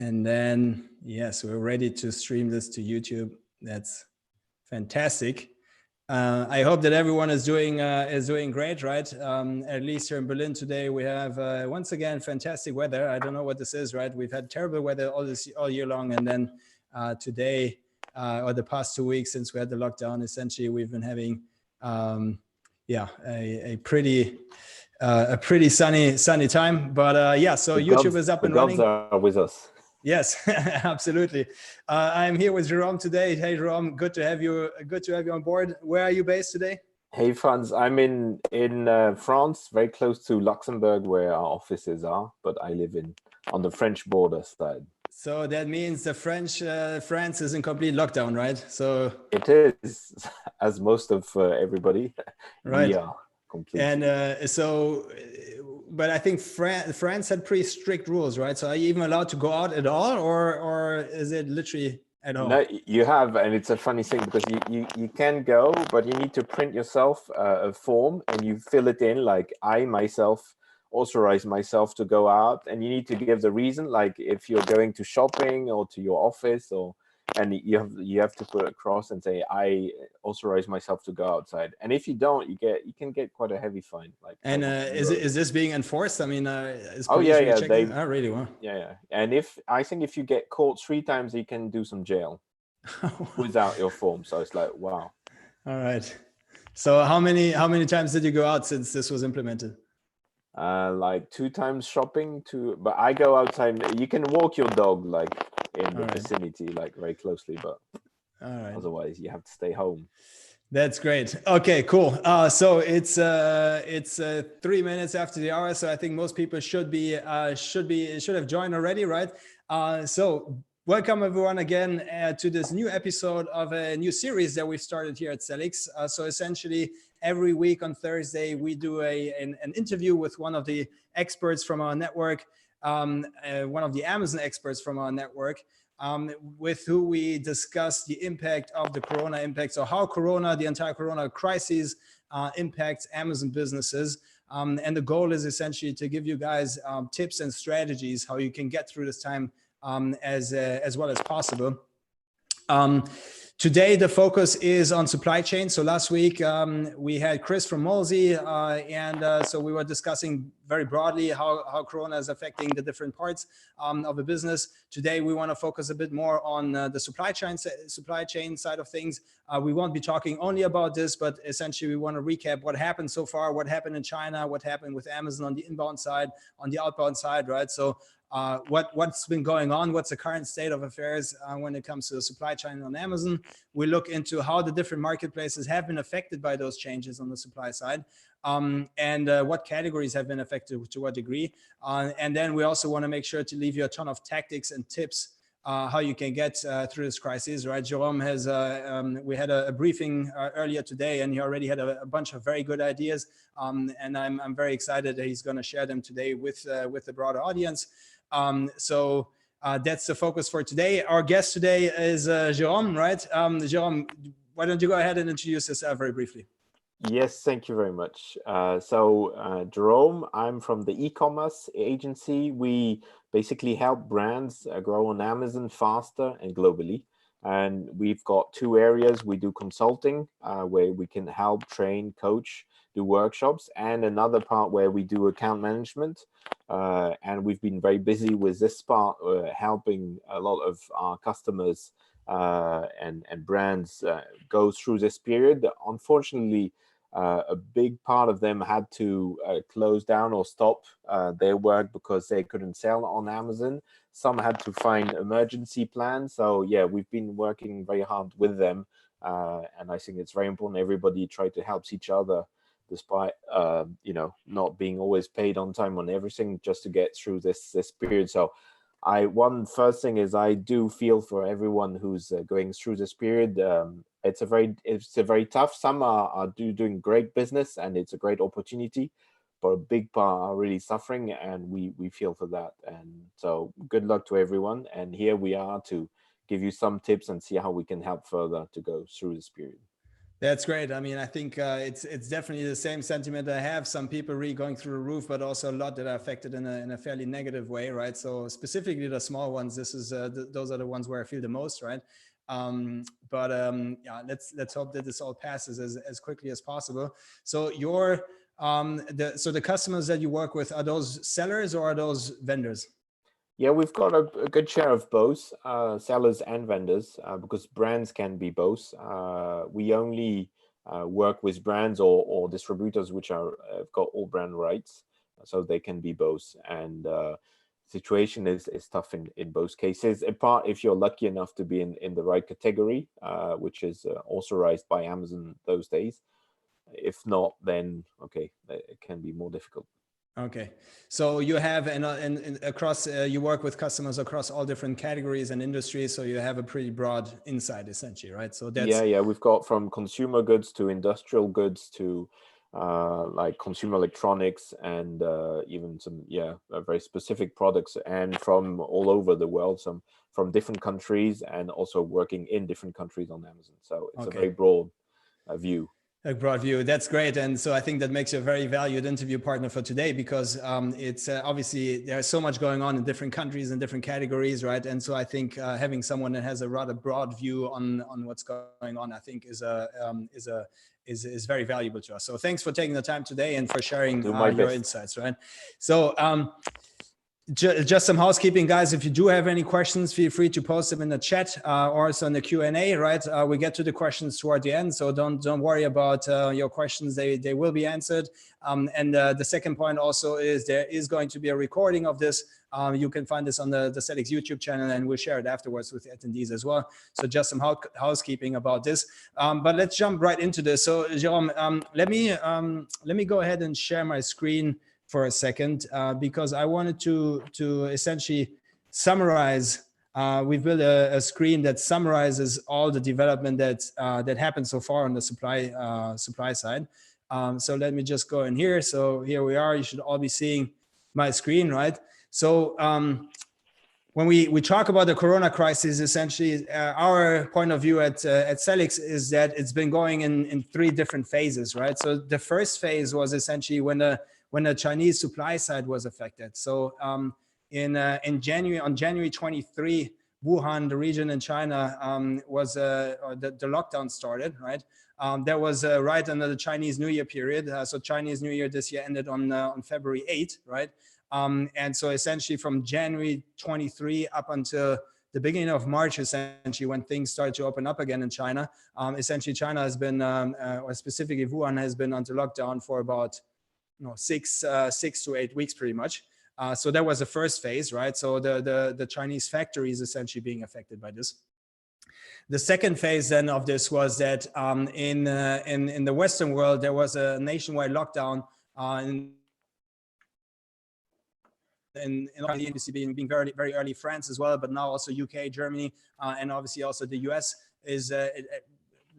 And then, yes, we're ready to stream this to YouTube. That's fantastic. I hope that everyone is doing great, right? At least here in Berlin today, we have once again fantastic weather. I don't know what this is, right? We've had terrible weather all year long, and then today or the past 2 weeks since we had the lockdown, essentially we've been having a pretty sunny time. But yeah, so YouTube is up and running. The gods are with us. Yes, absolutely. I'm here with Jerome today. Hey, Jerome, good to have you. Good to have you on board. Where are you based today? Hey, Franz. I'm in France, very close to Luxembourg, where our offices are. But I live on the French border side. So that means the France is in complete lockdown, right? So it is, as most of everybody. Right. We are completely. And but I think France had pretty strict rules, right? So are you even allowed to go out at all, or is it literally at home? No, you have, and it's a funny thing because you can go, but you need to print yourself a form and you fill it in. Like I myself authorize myself to go out, and you need to give the reason, like if you're going to shopping or to your office, and you have to put a cross and say I authorize myself to go outside. And if you don't, you can get quite a heavy fine. Like, and is this being enforced? I mean, is oh police yeah, checking? Oh really? Wow. Yeah. And I think if you get caught 3 times, you can do some jail without your form. So it's like, wow. All right. So how many times did you go out since this was implemented? Like 2 times shopping, but I go outside. You can walk your dog like in the vicinity, like very closely, but otherwise you have to stay home. That's great. Okay, cool. So it's 3 minutes after the hour, so I think most people should have joined already, right? So welcome everyone again to this new episode of a new series that we've started here at Sellics. So essentially, every week on Thursday, we do an interview with one of the experts from our network, one of the Amazon experts from our network, with who we discuss the impact of the Corona impact. So how the entire Corona crisis impacts Amazon businesses. And the goal is essentially to give you guys tips and strategies how you can get through this time as well as possible. Today, the focus is on supply chain. So last week, we had Chris from Molesey, and so we were discussing very broadly how Corona is affecting the different parts of the business. Today, we want to focus a bit more on the supply chain side of things. We won't be talking only about this, but essentially we want to recap what happened so far, what happened in China, what happened with Amazon on the inbound side, on the outbound side, right? So what's been going on, what's the current state of affairs when it comes to the supply chain on Amazon. We look into how the different marketplaces have been affected by those changes on the supply side, and what categories have been affected to what degree. And then we also want to make sure to leave you a ton of tactics and tips how you can get through this crisis, right? Jerome has, we had a briefing earlier today, and he already had a bunch of very good ideas, and I'm very excited that he's going to share them today with the broader audience. So that's the focus for today. Our guest today is Jerome, right? Jerome, why don't you go ahead and introduce yourself very briefly? Yes, thank you very much. So Jerome, I'm from the e-commerce agency. We basically help brands grow on Amazon faster and globally. And we've got 2 areas. We do consulting, where we can help, train, coach, do workshops, and another part where we do account management. And we've been very busy with this part, helping a lot of our customers and brands go through this period. Unfortunately, a big part of them had to close down or stop their work because they couldn't sell on Amazon. Some had to find emergency plans. So yeah, we've been working very hard with them. And I think it's very important everybody try to help each other, despite not being always paid on time on everything, just to get through this period. So one first thing is I do feel for everyone who's going through this period. It's a very tough. Some are doing great business, and it's a great opportunity, but a big part are really suffering, and we feel for that. And so good luck to everyone. And here we are to give you some tips and see how we can help further to go through this period. That's great. I mean, I think it's definitely the same sentiment I have. Some people really going through the roof, but also a lot that are affected in a fairly negative way, right? So specifically the small ones, this is those are the ones where I feel the most, right? Yeah, let's hope that this all passes as quickly as possible. So the customers that you work with, are those sellers or are those vendors? Yeah, we've got a good share of both sellers and vendors because brands can be both. We only work with brands or distributors which are have got all brand rights, so they can be both. And situation is tough in both cases. Apart if you're lucky enough to be in the right category, which is authorized by Amazon those days. If not, then okay, it can be more difficult. Okay, so you have and across you work with customers across all different categories and industries, so you have a pretty broad insight essentially, right? So that's Yeah, we've got from consumer goods to industrial goods to like consumer electronics and even some very specific products, and from all over the world, some from different countries, and also working in different countries on Amazon. So it's a very broad view. A broad view. That's great. And so I think that makes you a very valued interview partner for today, because it's obviously there's so much going on in different countries and different categories, right? And so I think having someone that has a rather broad view on what's going on, I think is very valuable to us. So thanks for taking the time today and for sharing your insights, right? So just some housekeeping, guys. If you do have any questions, feel free to post them in the chat or also in the Q&A, right? We get to the questions toward the end, so don't worry about your questions. They will be answered. And the second point also is there is going to be a recording of this. You can find this on the Sellics YouTube channel, and we'll share it afterwards with attendees as well. So just some housekeeping about this. But let's jump right into this. So Jerome, let me go ahead and share my screen for a second, because I wanted to essentially summarize. We've built a screen that summarizes all the development that happened so far on the supply side. So let me just go in here. So here we are. You should all be seeing my screen, right? So when we talk about the Corona crisis, essentially our point of view at Sellics is that it's been going in three different phases, right? So the first phase was essentially when the Chinese supply side was affected. So on January 23, Wuhan, the region in China, was the lockdown started, right? That was right under the Chinese New Year period. So Chinese New Year this year ended on February 8, right? And so essentially from January 23 up until the beginning of March, essentially when things started to open up again in China, essentially China has been, or specifically Wuhan has been under lockdown for about 6 to 8 weeks pretty much. So that was the first phase, right? So the Chinese factories essentially being affected by this. The second phase then of this was that in the Western world, there was a nationwide lockdown in the industry being very, very early, France as well, but now also UK, Germany, and obviously also the US is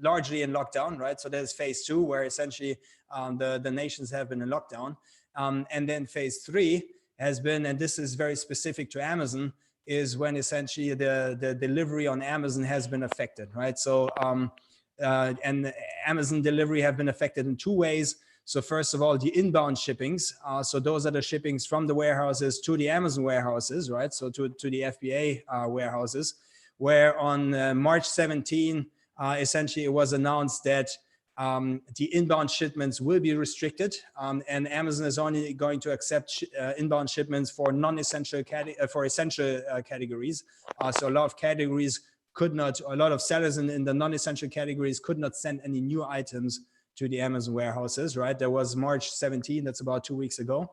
largely in lockdown, right? So there's phase 2 where essentially the nations have been in lockdown. And then phase 3 has been, and this is very specific to Amazon, is when essentially the delivery on Amazon has been affected, right? So, and Amazon delivery have been affected in 2 ways. So first of all, the inbound shippings. So those are the shippings from the warehouses to the Amazon warehouses, right? So to the FBA warehouses, where on March 17, essentially it was announced that the inbound shipments will be restricted, and Amazon is only going to accept inbound shipments for non-essential essential categories. So a lot of categories could not, a lot of sellers in the non-essential categories could not send any new items to the Amazon warehouses, right? That was March 17, that's about 2 weeks ago.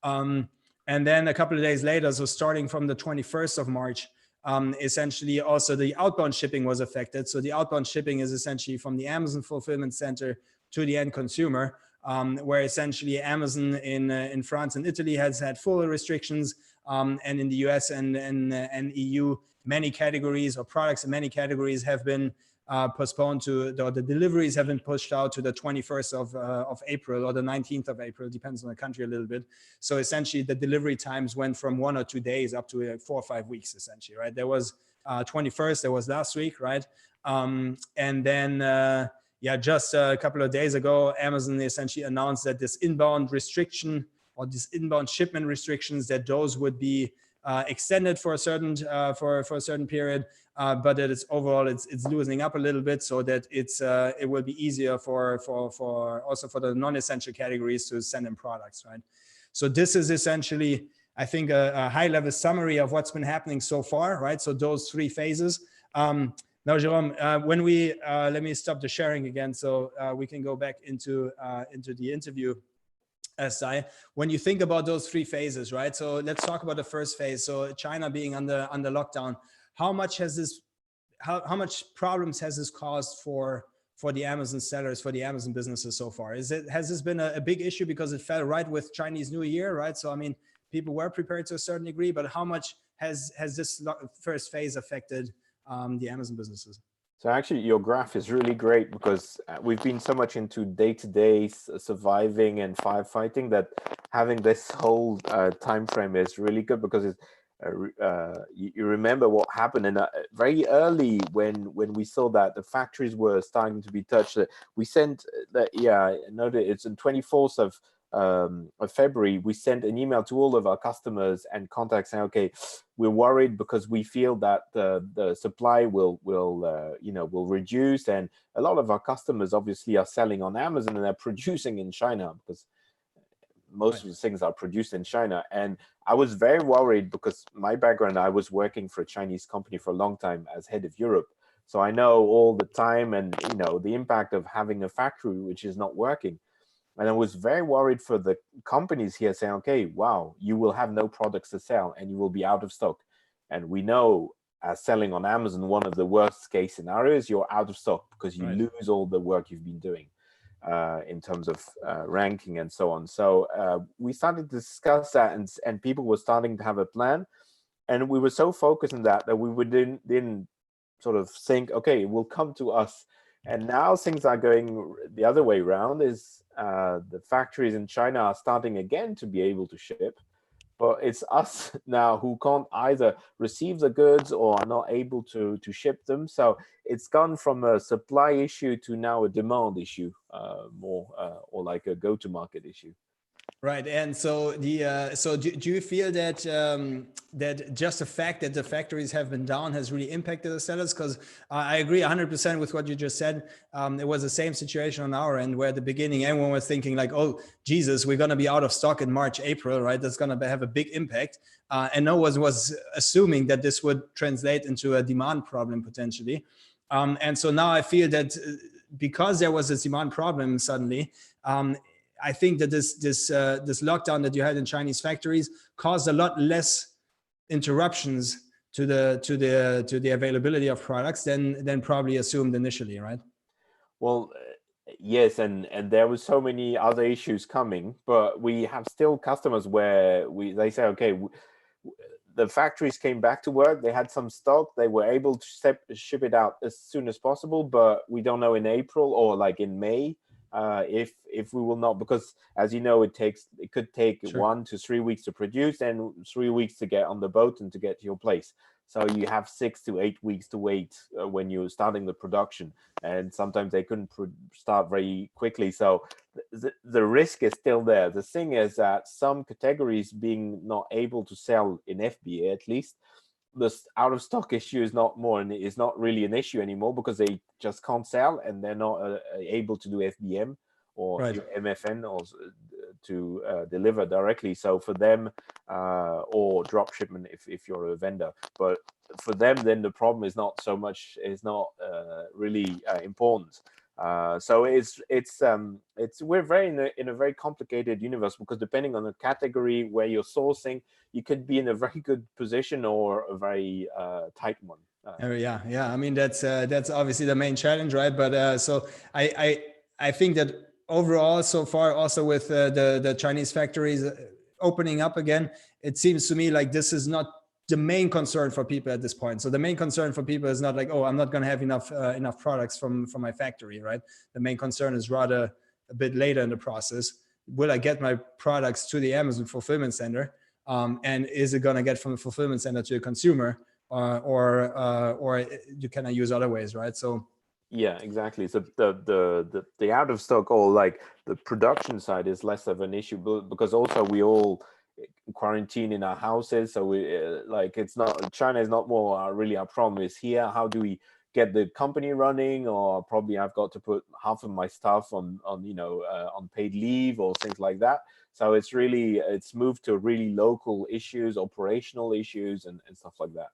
And then a couple of days later, so starting from the 21st of March, essentially also the outbound shipping was affected. So the outbound shipping is essentially from the Amazon fulfillment center to the end consumer, where essentially Amazon in France and Italy has had full restrictions, and in the US and EU, many categories or products in many categories have been postponed to, the deliveries have been pushed out to the 21st of April or the 19th of April, depends on the country a little bit. So essentially the delivery times went from 1 or 2 days up to 4 or 5 weeks essentially, right? There was 21st, there was last week, right? And then yeah, just a couple of days ago, Amazon essentially announced that this inbound restriction or this inbound shipment restrictions, that those would be extended for a certain period, but that it's overall it's loosening up a little bit, so that it will be easier for also for the non-essential categories to send in products, right? So this is essentially, I think, a high-level summary of what's been happening so far, right? So those three phases. Now, Jerome, when we let me stop the sharing again, so we can go back into the interview. SI, when you think about those three phases, right? So let's talk about the first phase. So China being under lockdown, how much has this, how much problems has this caused for the Amazon sellers, for the Amazon businesses so far? Has this been a big issue because it fell right with Chinese New Year, right? So I mean, people were prepared to a certain degree, but how much has this first phase affected the Amazon businesses? So actually, your graph is really great because we've been so much into day-to-day surviving and firefighting that having this whole time frame is really good, because it's, you remember what happened, and very early when we saw that the factories were starting to be touched, we sent that, yeah, I know that it's on 24th of February, we sent an email to all of our customers and contacts saying, okay, we're worried because we feel that the supply will reduce, and a lot of our customers obviously are selling on Amazon and they're producing in China, because most of the things are produced in China. And I was very worried because my background, I was working for a Chinese company for a long time as head of Europe. So I know all the time and, the impact of having a factory which is not working. And I was very worried for the companies here saying, okay, wow, you will have no products to sell and you will be out of stock. And we know, as selling on Amazon, one of the worst case scenarios, you're out of stock because you lose all the work you've been doing in terms of ranking and so on. So we started to discuss that, and people were starting to have a plan. And we were so focused on that we didn't sort of think, okay, it will come to us. And now things are going the other way around, is the factories in China are starting again to be able to ship, but it's us now who can't either receive the goods or are not able to ship them. So it's gone from a supply issue to now a demand issue, more or like a go-to-market issue. Right, and so do you feel that that just the fact that the factories have been down has really impacted the sellers? Because I agree 100% with what you just said. It was the same situation on our end, where at the beginning everyone was thinking like, "Oh, Jesus, we're going to be out of stock in March, April, right? That's going to have a big impact," and no one was assuming that this would translate into a demand problem potentially. And so now I feel that because there was this demand problem suddenly. I think that this lockdown that you had in Chinese factories caused a lot less interruptions to the availability of products than probably assumed initially, right? Well, yes, and there were so many other issues coming, but we have still customers where they say, okay, the factories came back to work, they had some stock, they were able to ship it out as soon as possible, but we don't know in April or like in May. If we will not, because as you know, it could take 1 to 3 weeks to produce and 3 weeks to get on the boat and to get to your place. So you have 6 to 8 weeks to wait when you're starting the production, and sometimes they couldn't start very quickly. So the risk is still there. The thing is that some categories being not able to sell in FBA, at least, this out of stock issue is not really an issue anymore, because they just can't sell and they're not able to do FBM or MFN or to deliver directly. So for them, or drop shipment if you're a vendor, but for them, then the problem is not so much, really important. So we're very in a very complicated universe, because depending on the category where you're sourcing, you could be in a very good position or a very tight one. Yeah. I mean, that's obviously the main challenge, right? But so I think that overall, so far, also with the Chinese factories opening up again, it seems to me like this is not the main concern for people at this point. So the main concern for people is not like, oh, I'm not going to have enough products from my factory, right? The main concern is rather a bit later in the process. Will I get my products to the Amazon fulfillment center? And is it going to get from the fulfillment center to the consumer, or can I use other ways, right? So Yeah, exactly. So the out of stock or like the production side is less of an issue, because also we all quarantine in our houses. So we like, it's not, China is not more really our problem. Is here, how do we get the company running? Or probably I've got to put half of my stuff on on paid leave or things like that. So it's moved to really local issues, operational issues, and stuff like that.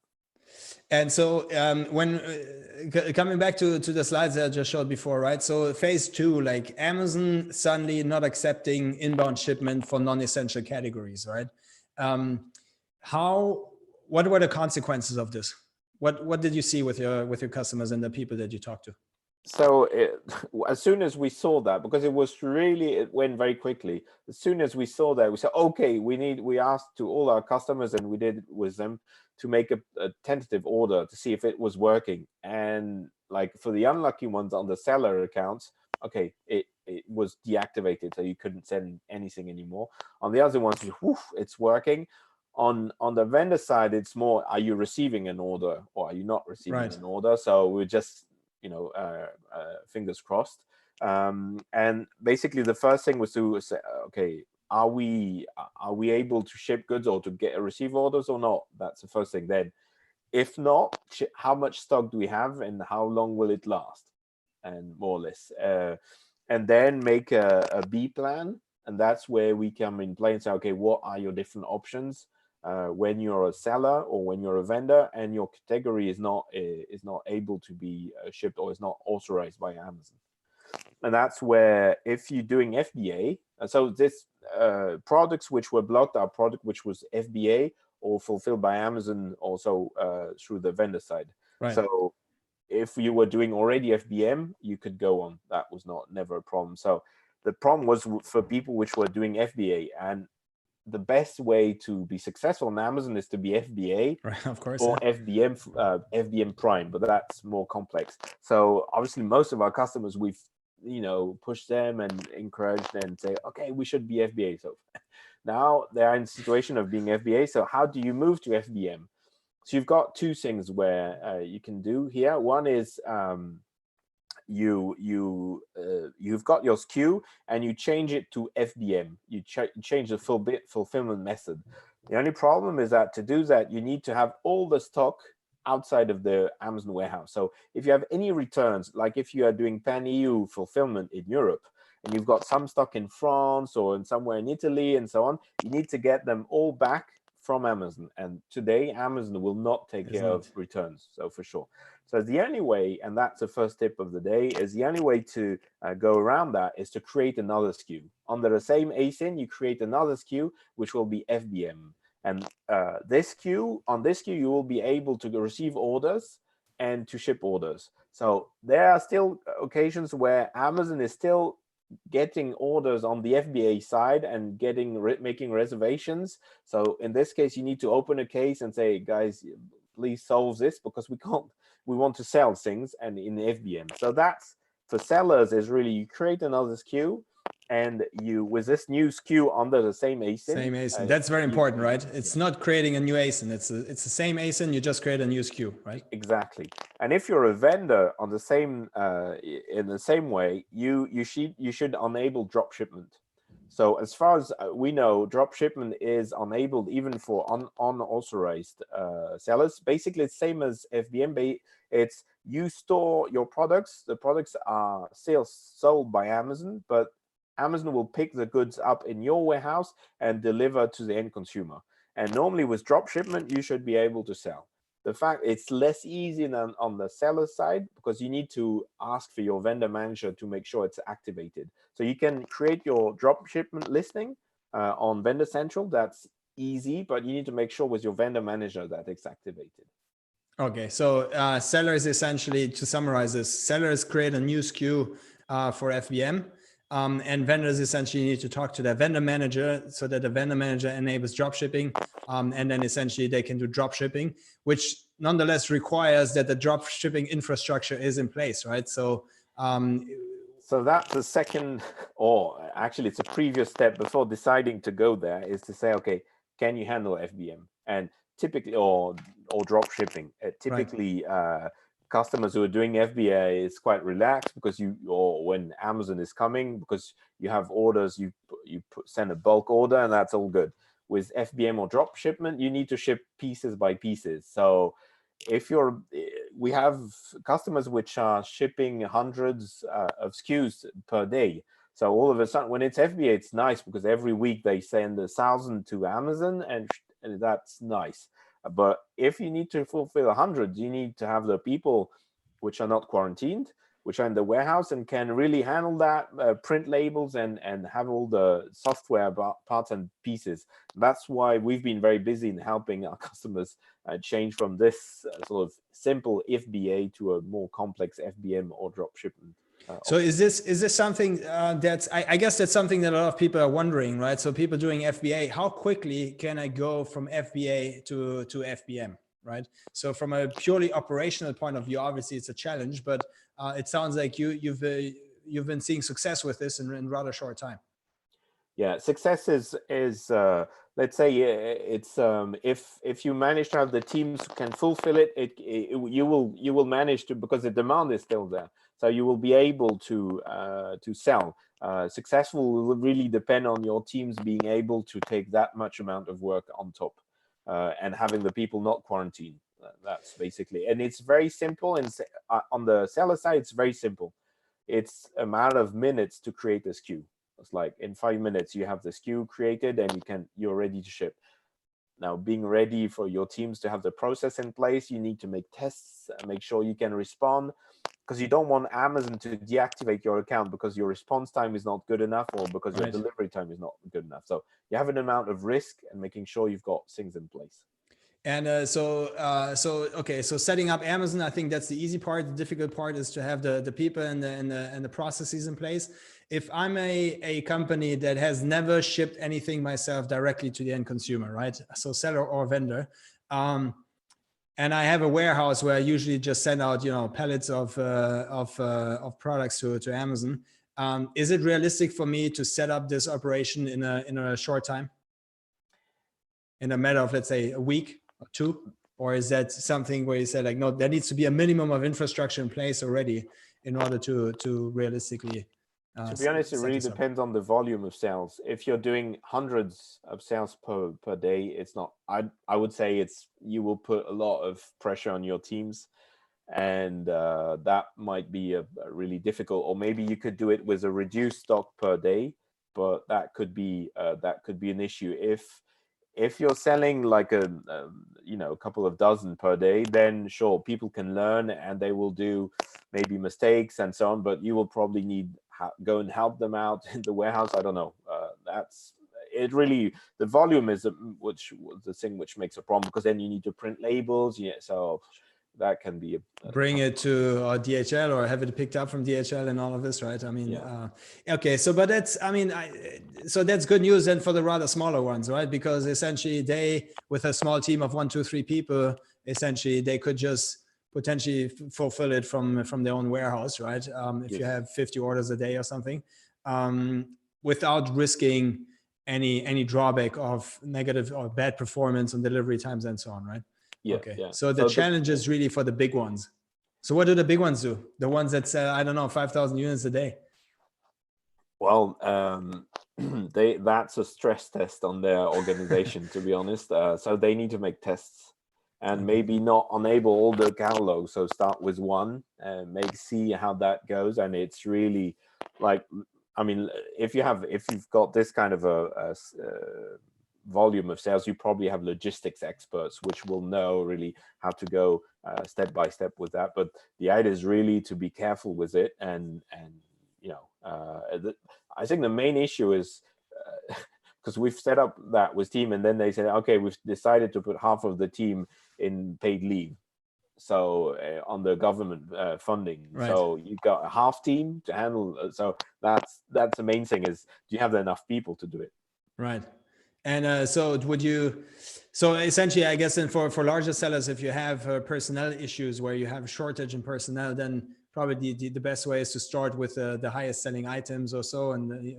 And so when coming back to the slides that I just showed before, right? So phase two, like Amazon suddenly not accepting inbound shipment for non-essential categories, right? What were the consequences of this? What did you see with your customers and the people that you talked to? So as soon as we saw that, because it went very quickly. As soon as we saw that, we said, okay, we asked to all our customers, and we did with them, to make a tentative order to see if it was working. And like for the unlucky ones on the seller accounts, okay, it was deactivated, so you couldn't send anything anymore. On the other ones, woof, it's working. On the vendor side, it's more, are you receiving an order or are you not receiving an order? So we're just fingers crossed. And basically the first thing was to say, okay, are we able to ship goods or to receive orders or not? That's the first thing. Then if not, how much stock do we have and how long will it last? And more or less, and then make a B plan. And that's where we come in play and say, okay, what are your different options when you're a seller or when you're a vendor and your category is not able to be shipped or is not authorized by Amazon? And that's where, if you're doing FBA, so this products which were blocked are product which was FBA or fulfilled by Amazon also through the vendor side. Right. So if you were doing already FBM, you could go on. That was never a problem. So the problem was for people which were doing FBA, and the best way to be successful on Amazon is to be FBA, right, of course, or FBM, FBM Prime, but that's more complex. So obviously, most of our customers, we've pushed them and encouraged them and say, okay, we should be FBA. So now they are in the situation of being FBA. So how do you move to FBM? So you've got two things where you can do here. One is you've got your SKU and you change it to FBM. You change the fulfillment method. The only problem is that to do that, you need to have all the stock outside of the Amazon warehouse. So if you have any returns, like if you are doing pan-EU fulfillment in Europe, and you've got some stock in France or in somewhere in Italy and so on, you need to get them all back from Amazon. And today, Amazon will not take care of returns, so for sure. So the only way, and that's the first tip of the day, is the only way to go around that is to create another SKU. Under the same ASIN, you create another SKU, which will be FBM. And on this SKU, you will be able to receive orders and to ship orders. So there are still occasions where Amazon is still getting orders on the FBA side and making reservations. So in this case, you need to open a case and say, guys, please solve this, because we want to sell things and in FBM. So that's, for sellers, is really you create another SKU, and you, with this new SKU under the same ASIN. Same ASIN. That's very important, right? It's not creating a new ASIN. It's the same ASIN. You just create a new SKU, right? Exactly. And if you're a vendor on the same in the same way, you should enable drop shipment. So as far as we know, drop shipment is enabled even for unauthorized sellers. Basically, it's same as FBM. It's you store your products. The products are sold by Amazon, but Amazon will pick the goods up in your warehouse and deliver to the end consumer. And normally with drop shipment, you should be able to sell. The fact it's less easy than on the seller side, because you need to ask for your vendor manager to make sure it's activated. So you can create your drop shipment listing on Vendor Central. That's easy, but you need to make sure with your vendor manager that it's activated. Okay, so sellers, essentially, to summarize this, sellers create a new SKU for FBM, and vendors essentially need to talk to their vendor manager so that the vendor manager enables drop shipping, and then essentially they can do drop shipping, which nonetheless requires that the drop shipping infrastructure is in place, right? So so that's the second, or actually it's a previous step before deciding to go there, is to say, okay, can you handle FBM? And typically, or drop shipping, typically customers who are doing FBA, it's quite relaxed because or when Amazon is coming, because you have orders, send a bulk order and that's all good. With FBM or drop shipment, you need to ship pieces by pieces. So if we have customers which are shipping hundreds of SKUs per day. So all of a sudden, when it's FBA, it's nice because every week they send 1,000 to Amazon, and that's nice. But if you need to fulfill 100, you need to have the people which are not quarantined, which are in the warehouse and can really handle that, print labels and have all the software parts and pieces. That's why we've been very busy in helping our customers change from this sort of simple FBA to a more complex FBM or drop shipment. So is this something that's, I guess that's something that a lot of people are wondering, right? So people doing FBA, how quickly can I go from FBA to FBM, right? So from a purely operational point of view, obviously it's a challenge, but it sounds like you've been seeing success with this in rather short time. Yeah, success is let's say it's if you manage to have the teams who can fulfill it, you will manage to, because the demand is still there. So you will be able to sell. Successful will really depend on your teams being able to take that much amount of work on top and having the people not quarantined. That's basically, and it's very simple. And on the seller side, it's very simple. It's a matter of minutes to create a SKU. It's like in 5 minutes you have the SKU created and you're ready to ship. Now, being ready for your teams to have the process in place, you need to make tests, make sure you can respond, because you don't want Amazon to deactivate your account because your response time is not good enough or because your delivery time is not good enough. So you have an amount of risk and making sure you've got things in place. And so setting up Amazon, I think that's the easy part. The difficult part is to have the people and the processes in place. If I'm a company that has never shipped anything myself directly to the end consumer, right? So seller or vendor, and I have a warehouse where I usually just send out, pallets of products to Amazon. Is it realistic for me to set up this operation in a short time? In a matter of, let's say, a week or two? Or is that something where you say like, no, there needs to be a minimum of infrastructure in place already in order to realistically to be honest, it really depends on the volume of sales. If you're doing hundreds of sales per day, it's not, I would say you will put a lot of pressure on your teams, and that might be a really difficult. Or maybe you could do it with a reduced stock per day, but that could be an issue. If you're selling like a couple of dozen per day, then sure, people can learn and they will do maybe mistakes and so on, but you will probably need go and help them out in the warehouse. I don't know. That's it. Really, the volume is the thing which makes a problem, because then you need to print labels. Yeah, so that can be bring it to DHL or have it picked up from DHL and all of this, right? I mean, yeah. Okay, so but that's, I mean, so that's good news then for the rather smaller ones, right? Because essentially they, with a small team of 1, 2, 3 people, essentially they could just potentially fulfill it from their own warehouse, right? If you have 50 orders a day or something, without risking any drawback of negative or bad performance on delivery times and so on, right? Yeah, okay. Yeah. So the challenge is really for the big ones. So what do the big ones do? The ones that sell, I don't know, 5,000 units a day. Well, that's a stress test on their organization, to be honest. So they need to make tests and maybe not enable all the catalogs. So start with one and see how that goes. And it's really like, I mean, if you've got this kind of a volume of sales, you probably have logistics experts which will know really how to go step by step with that. But the idea is really to be careful with it, and I think the main issue is because we've set up that with team, and then they said, okay, we've decided to put half of the team in paid leave, so on the government funding. Right. So you've got a half team to handle. So that's the main thing, is do you have enough people to do it? Right. And so essentially, I guess, then for larger sellers, if you have personnel issues where you have a shortage in personnel, then probably the best way is to start with the highest selling items or so. And,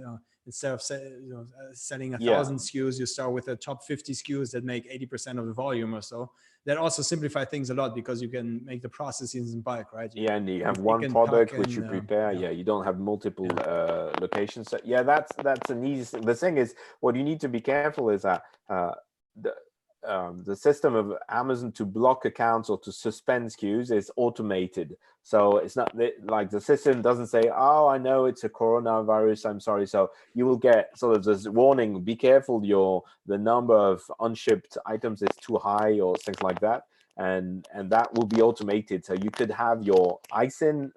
instead of selling 1,000 SKUs, you start with the top 50 SKUs that make 80% of the volume or so. that also simplify things a lot because you can make the processes in bulk, right? Yeah, and you have pick one and product pack which you and, prepare. Yeah, you don't have multiple locations. So yeah, that's an easy thing. The thing is, what you need to be careful is that the the system of Amazon to block accounts or to suspend SKUs is automated. So it's not like the system doesn't say, oh, I know it's a coronavirus, I'm sorry. So you will get sort of this warning, be careful, the number of unshipped items is too high or things like that. And that will be automated. So you could have your ASIN,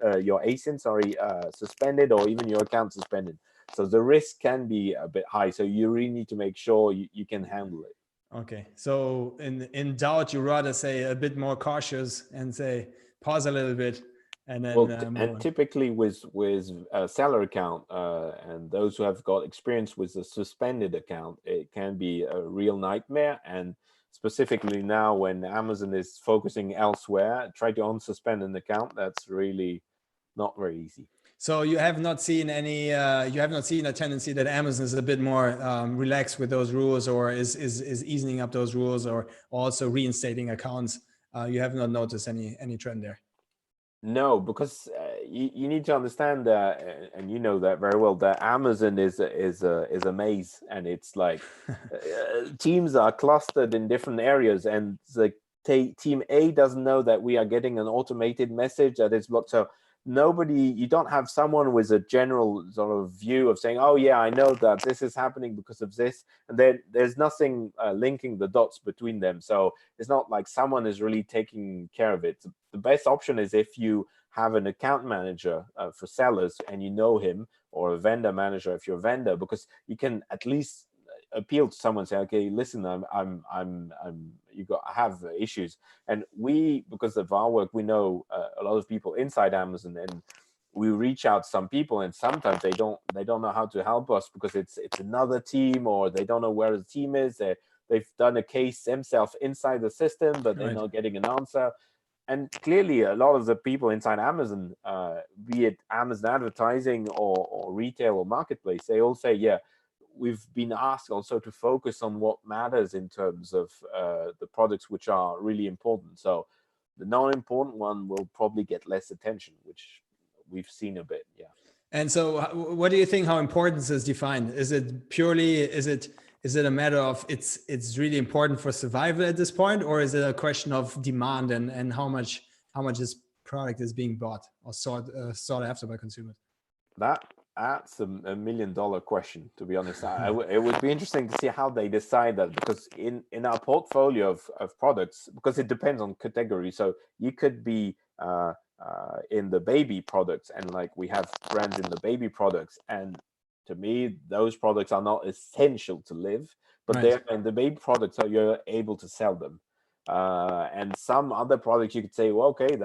suspended, or even your account suspended. So the risk can be a bit high. So you really need to make sure you can handle it. Okay, so in doubt, you rather say a bit more cautious and say pause a little bit, and then and typically with a seller account and those who have got experience with a suspended account, it can be a real nightmare. And specifically now, when Amazon is focusing elsewhere, try to unsuspend an account. That's really not very easy. So you have not seen any, you have not seen a tendency that Amazon is a bit more relaxed with those rules, or is easing up those rules, or also reinstating accounts. You have not noticed any trend there. No, because you need to understand that, and you know that very well, that Amazon is a maze, and it's like teams are clustered in different areas, and the team A doesn't know that we are getting an automated message that is blocked. So you don't have someone with a general sort of view of saying, oh yeah, I know that this is happening because of this, and then there's nothing linking the dots between them. So it's not like someone is really taking care of it. The best option is if you have an account manager for sellers and you know him, or a vendor manager if you're a vendor, because you can at least appeal to someone, say, okay, listen, I have issues. And we, because of our work, we know a lot of people inside Amazon, and we reach out to some people, and sometimes they don't know how to help us because it's another team, or they don't know where the team is. They've done a case themselves inside the system, but they're not getting an answer. And clearly, a lot of the people inside Amazon, be it Amazon advertising or retail or marketplace, they all say, yeah, we've been asked also to focus on what matters in terms of the products which are really important. So the non-important one will probably get less attention, which we've seen a bit. Yeah. And so what do you think, how importance is defined? Is it purely, is it a matter of it's really important for survival at this point, or is it a question of demand and how much this product is being bought or sought after by consumers? That's a $1 million question, to be honest. It would be interesting to see how they decide that, because in our portfolio of products, because it depends on category. So you could be in the baby products, and like we have brands in the baby products, and to me those products are not essential to live, but they're in the baby products, so you're able to sell them. And some other products you could say, well, okay,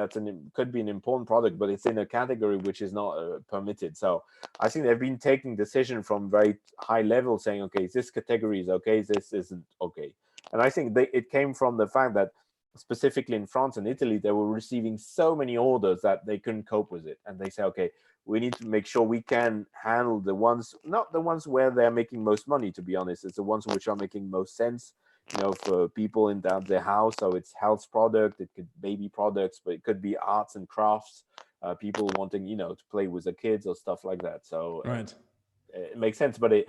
could be an important product, but it's in a category which is not permitted. So I think they've been taking decision from very high level, saying, okay, this category is okay, this isn't okay. And I think it came from the fact that specifically in France and Italy, they were receiving so many orders that they couldn't cope with it. And they say, okay, we need to make sure we can handle the ones, not the ones where they're making most money, to be honest. It's the ones which are making most sense, for people in their house. So it's health product, it could baby products, but it could be arts and crafts, people wanting, to play with the kids or stuff like that. So it makes sense. But it,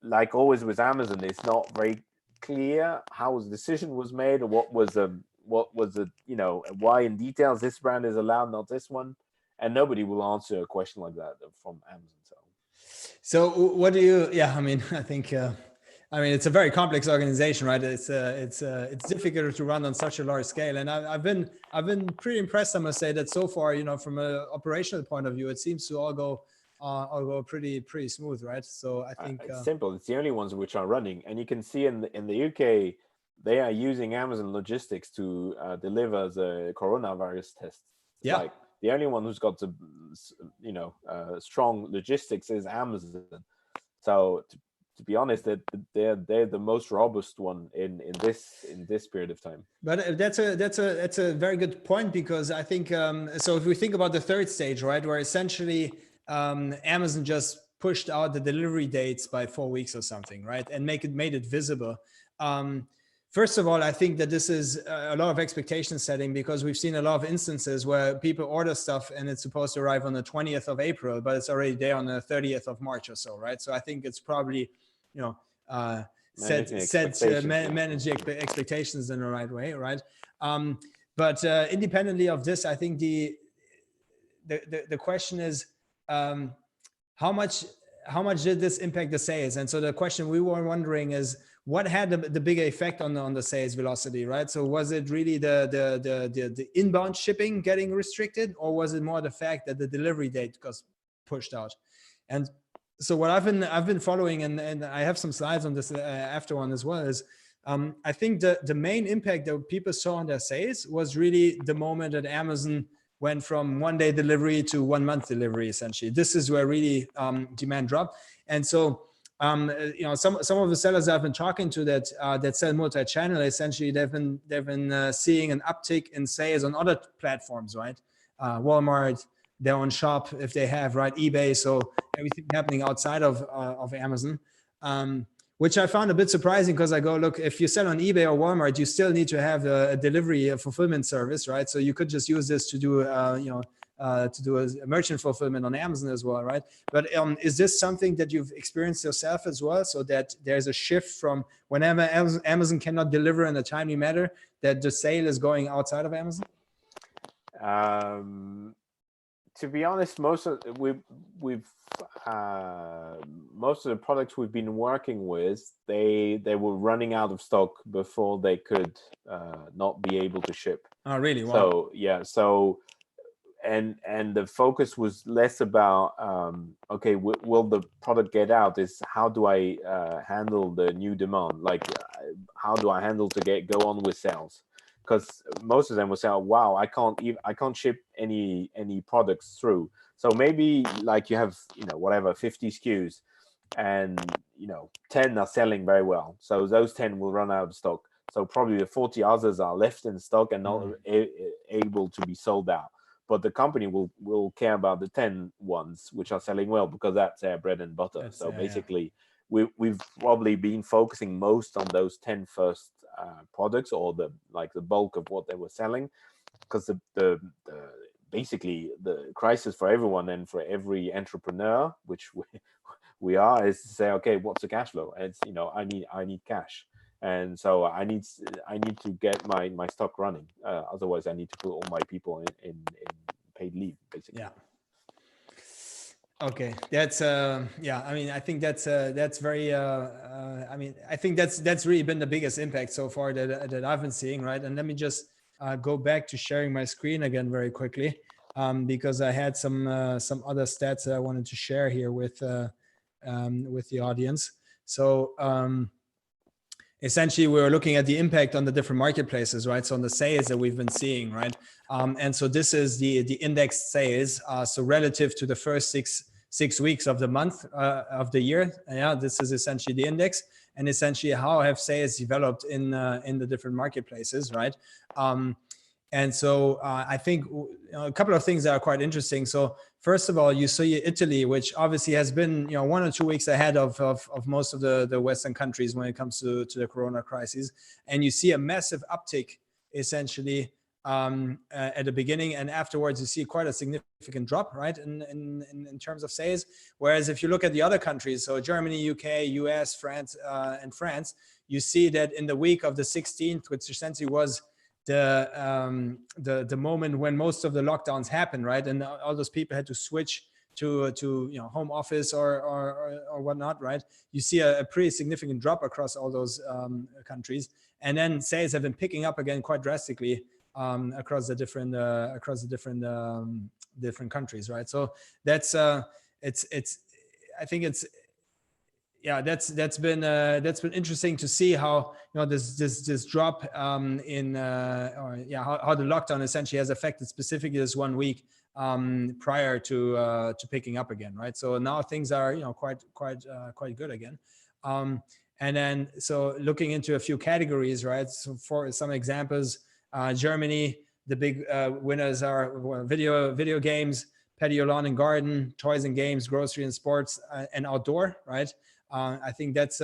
like always with Amazon, it's not very clear how the decision was made, or what was why in details this brand is allowed, not this one. And nobody will answer a question like that from Amazon. So what do you, I think, it's a very complex organization, right? It's difficult to run on such a large scale, and I've been pretty impressed, I must say, that so far, from an operational point of view, it seems to all go pretty smooth, right? So I think it's simple. It's the only ones which are running, and you can see in the UK, they are using Amazon Logistics to deliver the coronavirus tests. Like the only one who's got the strong logistics is Amazon. So to be honest, they're the most robust one in this period of time. But that's a very good point, because I think so if we think about the third stage, right, where essentially Amazon just pushed out the delivery dates by 4 weeks or something, right, and made it visible. First of all, I think that this is a lot of expectation setting, because we've seen a lot of instances where people order stuff and it's supposed to arrive on the 20th of April, but it's already there on the 30th of March or so, right? So I think it's probably, manage expectations in the right way, right? But independently of this, I think the question is, how much did this impact the sales? And so the question we were wondering is, what had the bigger effect on the sales velocity, right? So was it really the inbound shipping getting restricted, or was it more the fact that the delivery date got pushed out? And so what I've been following, and I have some slides on this after one as well, is I think the main impact that people saw on their sales was really the moment that Amazon went from 1-day delivery to 1-month delivery. Essentially, this is where really demand dropped. And so some of the sellers I've been talking to that sell multi-channel, essentially they've been seeing an uptick in sales on other platforms, right? Walmart, their own shop if they have, right? eBay, so everything happening outside of Amazon, which I found a bit surprising, because I go, look, if you sell on eBay or Walmart, you still need to have a delivery, a fulfillment service, right? So you could just use this to do to do a merchant fulfillment on Amazon as well, right? But is this something that you've experienced yourself as well, so that there's a shift from whenever Amazon cannot deliver in a timely manner, that the sale is going outside of Amazon? To be honest, most of the products we've been working with, they were running out of stock before they could not be able to ship. Oh, really? Wow. So yeah, so and the focus was less about okay, will the product get out? Is how do I handle the new demand? Like how do I handle to go on with sales? Because most of them will say, oh, wow, I can't ship any products through. So maybe like you have, whatever, 50 SKUs, and 10 are selling very well. So those 10 will run out of stock. So probably the 40 others are left in stock and not able to be sold out. But the company will care about the 10 ones which are selling well, because that's their bread and butter. So basically, we've probably been focusing most on those 10 first products, or the bulk of what they were selling, because the basically the crisis for everyone and for every entrepreneur, which we are, is to say, okay, what's the cash flow? And it's I need cash, and so I need to get my stock running. Otherwise, I need to put all my people in paid leave, basically. Yeah. Okay, that's I mean, I think that's very I mean, I think that's really been the biggest impact so far that I've been seeing, right? And let me just go back to sharing my screen again very quickly, because I had some other stats that I wanted to share here with the audience. So essentially, we were looking at the impact on the different marketplaces, right? So on the sales that we've been seeing, right? And so this is the indexed sales. So relative to the first six weeks of the month of the year, this is essentially the index, and essentially how have sales developed in the different marketplaces, right? And so I think a couple of things that are quite interesting. So first of all, you see Italy, which obviously has been 1 or 2 weeks ahead of most of the Western countries when it comes to the Corona crisis, and you see a massive uptick essentially at the beginning, and afterwards you see quite a significant drop, right, in terms of sales. Whereas if you look at the other countries, so Germany, UK, US, France, and France, you see that in the week of the 16th, which essentially was the moment when most of the lockdowns happened, right, and all those people had to switch to home office or whatnot, right? You see a pretty significant drop across all those countries, and then sales have been picking up again quite drastically across the different different countries, right? So that's I think it's that's been interesting to see how this drop how the lockdown essentially has affected specifically this 1 week prior to picking up again, right? So now things are quite good again. And then so looking into a few categories, right? So for some examples, Germany, the big winners are video games, patio, lawn and garden, toys and games, grocery and sports, and outdoor, right? I think that's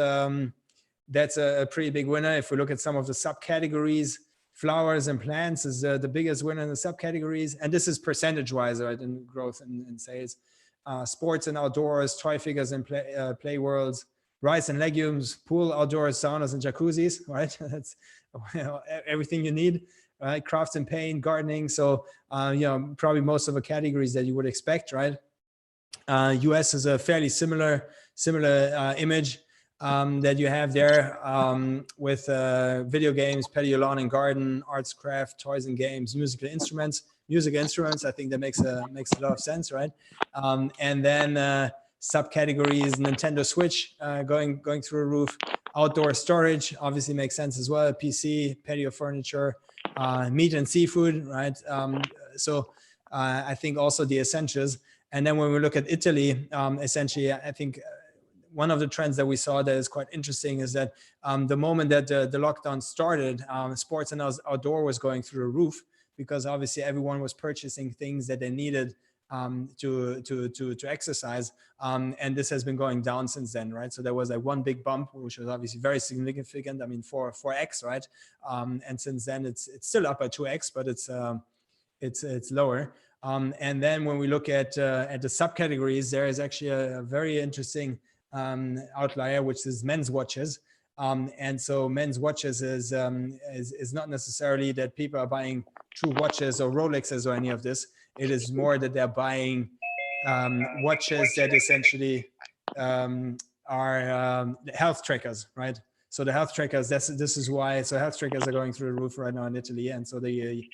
that's a pretty big winner. If we look at some of the subcategories, flowers and plants is the biggest winner in the subcategories. And this is percentage-wise, right, in growth in sales. Sports and outdoors, toy figures and play worlds, rice and legumes, pool, outdoors, saunas and jacuzzis, right? That's everything you need, right? Crafts and paint, gardening. So, probably most of the categories that you would expect, right? US is a fairly similar image that you have there with video games, patio, lawn and garden, arts, craft, toys and games, musical instruments. I think that makes a lot of sense, right? And then subcategories, Nintendo Switch going through a roof. Outdoor storage obviously makes sense as well. PC, patio furniture, meat and seafood, right? So I think also the essentials. And then when we look at Italy, essentially, I think one of the trends that we saw that is quite interesting is that the moment that the lockdown started, sports and outdoor was going through the roof, because obviously everyone was purchasing things that they needed to exercise. And this has been going down since then, right? So there was like one big bump, which was obviously very significant. I mean, 4x, right? And since then it's still up by 2x, but it's lower. And then when we look at the subcategories, there is actually a very interesting outlier, which is men's watches. And so men's watches is not necessarily that people are buying true watches or Rolexes or any of this. It is more that they're buying watches that essentially are health trackers, right? So the health trackers, this is why. So health trackers are going through the roof right now in Italy, and so this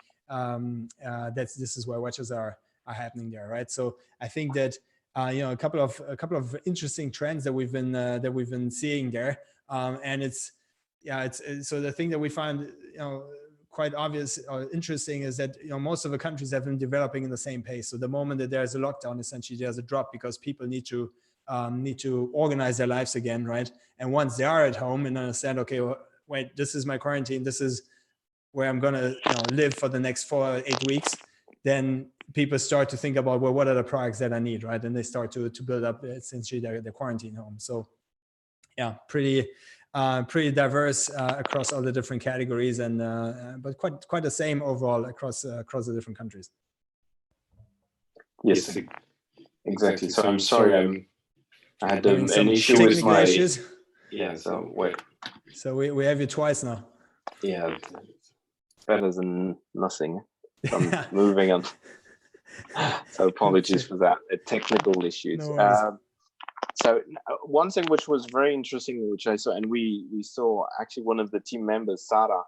is why watches are happening there, right? So I think that a couple of interesting trends that we've been seeing there, and it's so the thing that we find quite obvious or interesting is that most of the countries have been developing in the same pace. So the moment that there's a lockdown, essentially there's a drop because people need to organize their lives again, right? And once they are at home and understand, okay, well, wait, this is my quarantine, this is where I'm gonna live for the next 4 or 8 weeks, then people start to think about, well, what are the products that I need, right? And they start to build up essentially their quarantine home. So yeah, pretty diverse across all the different categories, and but quite the same overall across the different countries. Yes, exactly. So I'm sorry, I had an issue with my issues. Yeah. So wait. So we have you twice now. Yeah, better than nothing. So I'm moving on. So apologies for that. Technical issues. No so one thing which was very interesting, which I saw, and we saw actually one of the team members, Sara,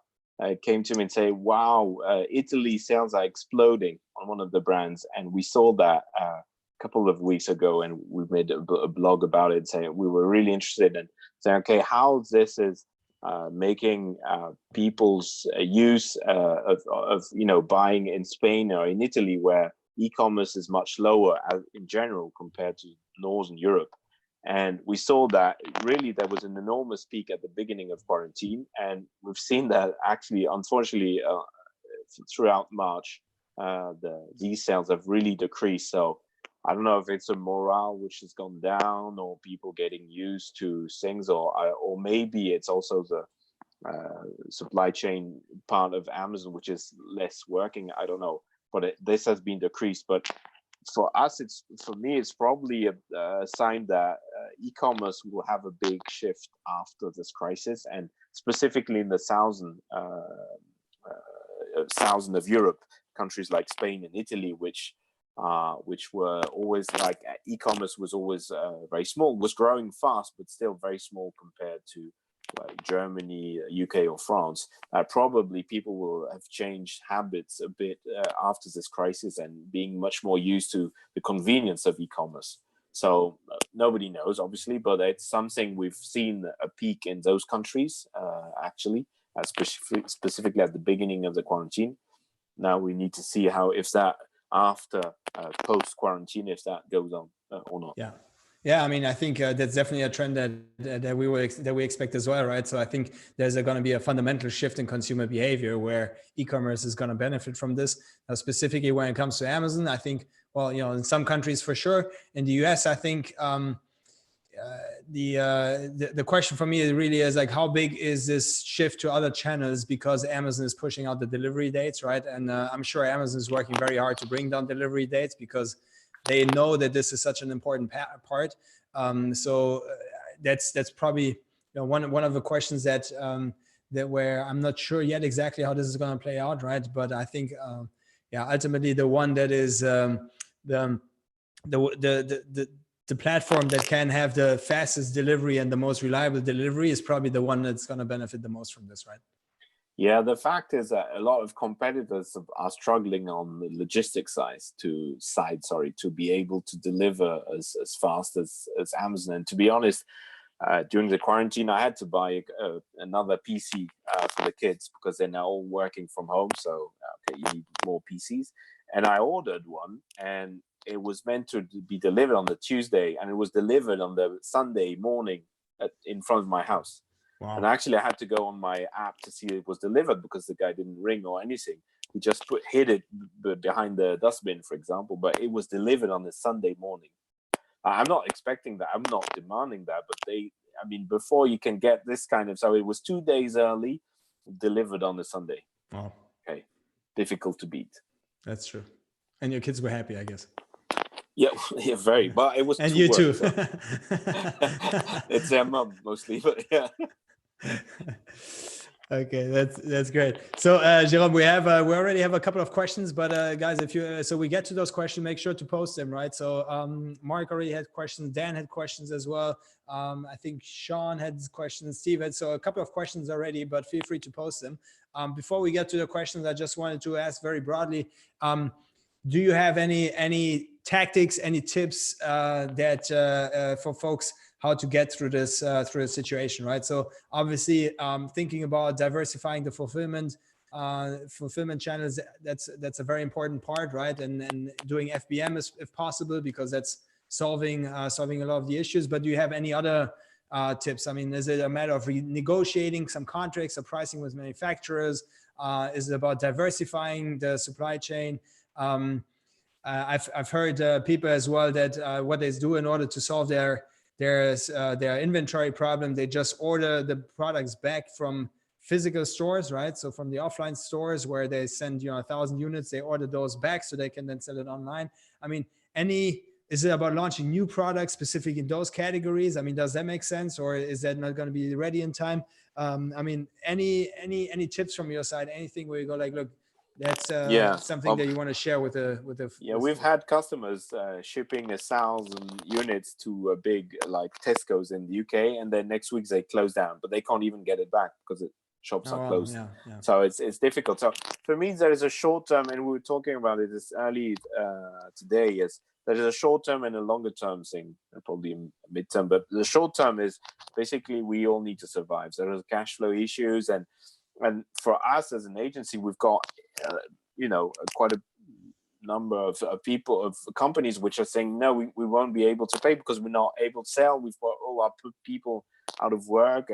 came to me and say, wow, Italy sales are exploding on one of the brands. And we saw that a couple of weeks ago, and we made a blog about it, saying we were really interested in saying, okay, how this is making people's use of buying in Spain or in Italy, where e-commerce is much lower in general compared to Northern Europe. And we saw that really there was an enormous peak at the beginning of quarantine. And we've seen that actually, unfortunately, throughout March, these sales have really decreased. So I don't know if it's a morale which has gone down, or people getting used to things, or maybe it's also the supply chain part of Amazon, which is less working. I don't know, but this has been decreased. But for us, for me, it's probably a sign that e-commerce will have a big shift after this crisis, and specifically in the southern of Europe, countries like Spain and Italy, which were always like e-commerce was always very small, was growing fast, but still very small compared to like Germany, UK, or France. Probably people will have changed habits a bit after this crisis, and being much more used to the convenience of e-commerce. So nobody knows, obviously, but it's something we've seen a peak in those countries, actually, specifically at the beginning of the quarantine. Now we need to see if that after post-quarantine, if that goes on or not. Yeah, I mean, I think that's definitely a trend that we expect as well, right? So I think there's going to be a fundamental shift in consumer behavior where e-commerce is going to benefit from this. Specifically when it comes to Amazon, I think, well, in some countries for sure. In the US, I think the question for me really is like, how big is this shift to other channels, because Amazon is pushing out the delivery dates, right? And I'm sure Amazon is working very hard to bring down delivery dates because they know that this is such an important part. So that's probably one of the questions that where I'm not sure yet exactly how this is going to play out, right? But I think ultimately the one that is the platform that can have the fastest delivery and the most reliable delivery is probably the one that's going to benefit the most from this, right? Yeah, the fact is that a lot of competitors are struggling on the logistics side to be able to deliver as fast as Amazon. And to be honest, during the quarantine, I had to buy another PC for the kids because they're now all working from home. So, you need more PCs. And I ordered one, and it was meant to be delivered on the Tuesday, and it was delivered on the Sunday morning in front of my house. Wow. And actually, I had to go on my app to see it was delivered because the guy didn't ring or anything. He just hid it behind the dustbin, for example, but it was delivered on the Sunday morning. I'm not expecting that. I'm not demanding that, but before you can get this kind of, so it was 2 days early, delivered on the Sunday. Wow. Okay. Difficult to beat. That's true. And your kids were happy, I guess. Yeah, very. But it was and you too. So. It's their mom mostly, but yeah. Okay, that's great. So, Jerome, we already have a couple of questions, but guys, if you so we get to those questions, make sure to post them, right? So, Mark already had questions, Dan had questions as well. I think Sean had questions, Steve had, so a couple of questions already, but feel free to post them. Before we get to the questions, I just wanted to ask very broadly, do you have any tactics, any tips that for folks how to get through this situation, right? So obviously, thinking about diversifying the fulfillment channels, that's a very important part, right? And doing FBM if possible, because that's solving a lot of the issues. But do you have any other tips? I mean, is it a matter of renegotiating some contracts or pricing with manufacturers? Is it about diversifying the supply chain? I've heard people as well that what they do in order to solve their inventory problem, they just order the products back from physical stores, right? So from the offline stores where they send 1,000 units, they order those back so they can then sell it online. I mean, is it about launching new products specific in those categories? I mean, does that make sense, or is that not going to be ready in time? I mean, any tips from your side? Anything where you go like, look, that's something that you want to share with the we've had customers shipping 1,000 units to a big like Tesco's in the UK, and then next week they close down, but they can't even get it back because shops are closed. Yeah. So it's difficult. So for me, there is a short term, and we were talking about it this early today. Is there is a short term and a longer term thing, probably a midterm. But the short term is basically we all need to survive. So there's cash flow issues, and for us as an agency, we've got quite a number of companies which are saying no, we won't be able to pay because we're not able to sell. We've got all our people out of work,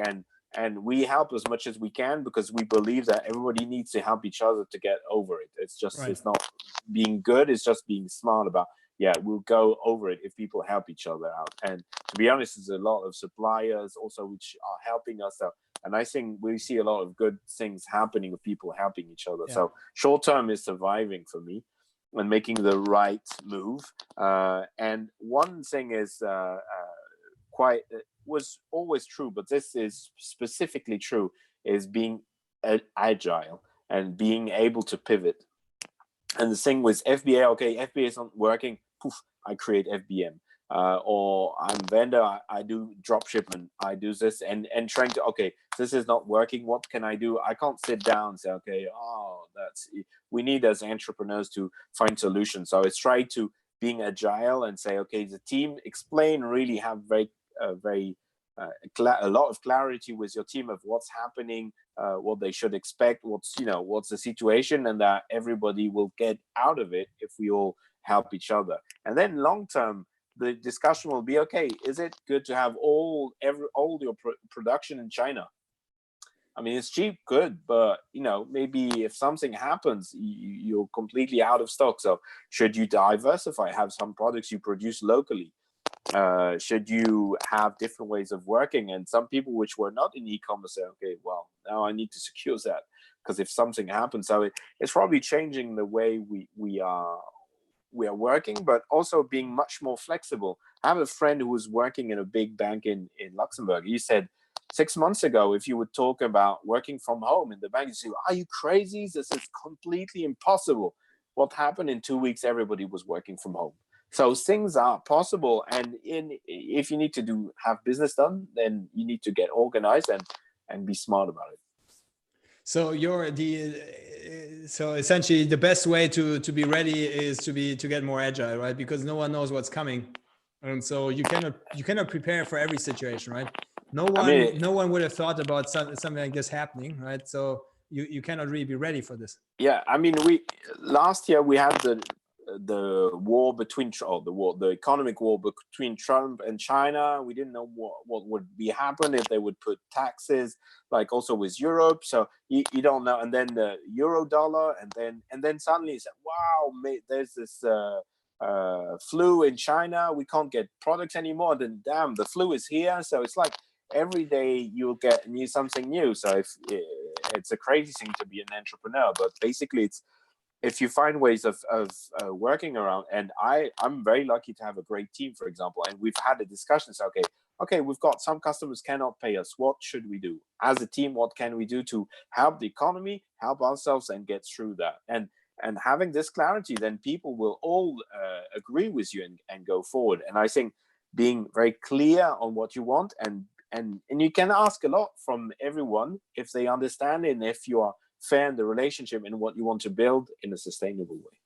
and we help as much as we can because we believe that everybody needs to help each other to get over it. It's just It's not being good, it's just being smart about we'll go over it if people help each other out. And to be honest, there's a lot of suppliers also which are helping us out. And I think we see a lot of good things happening with people helping each other. So short term is surviving for me and making the right move. And one thing is was always true, but this is specifically true, is being agile and being able to pivot. And the thing with FBA, FBA is not working, poof, I create FBM. Or I'm vendor, I do drop shipment, I do this and trying to, this is not working, what can I do? I can't sit down and say, we need as entrepreneurs to find solutions. So it's try to being agile and say, the team explain, really have a lot of clarity with your team of what's happening, what they should expect, what's the situation, and that everybody will get out of it if we all help each other. And then long term, the discussion will be, is it good to have all your production in China? I mean, it's cheap, good, but maybe if something happens, you're completely out of stock. So should you diversify, have some products you produce locally? should you have different ways of working? And some people which were not in e-commerce say, okay, well, now I need to secure that, because if something happens, so it's probably changing the way we are working, but also being much more flexible. I have a friend who was working in a big bank in Luxembourg. He said 6 months ago, if you would talk about working from home in the bank, you say, are you crazy? This is completely impossible. What happened in 2 weeks? Everybody was working from home. So things are possible, and if you need to have business done, then you need to get organized and be smart about it. So so essentially the best way to be ready is to get more agile, right? Because no one knows what's coming, and so you cannot prepare for every situation, right? No one would have thought about something like this happening, right? So you cannot really be ready for this. Yeah, I mean, last year we had the war between the economic war between Trump and China. We didn't know what would be happen, if they would put taxes, like also with Europe. So you don't know. And then the euro dollar, and then suddenly you said, wow, there's this flu in China. We can't get products anymore. Then damn, the flu is here. So it's like every day you'll get something new. So it's a crazy thing to be an entrepreneur, but basically if you find ways of working around, and I'm very lucky to have a great team, for example, and we've had a discussion. So, okay, we've got some customers cannot pay us. What should we do as a team? What can we do to help the economy, help ourselves, and get through that? And having this clarity, then people will all agree with you and go forward. And I think being very clear on what you want, and you can ask a lot from everyone if they understand it, and if you are fair in the relationship and what you want to build in a sustainable way.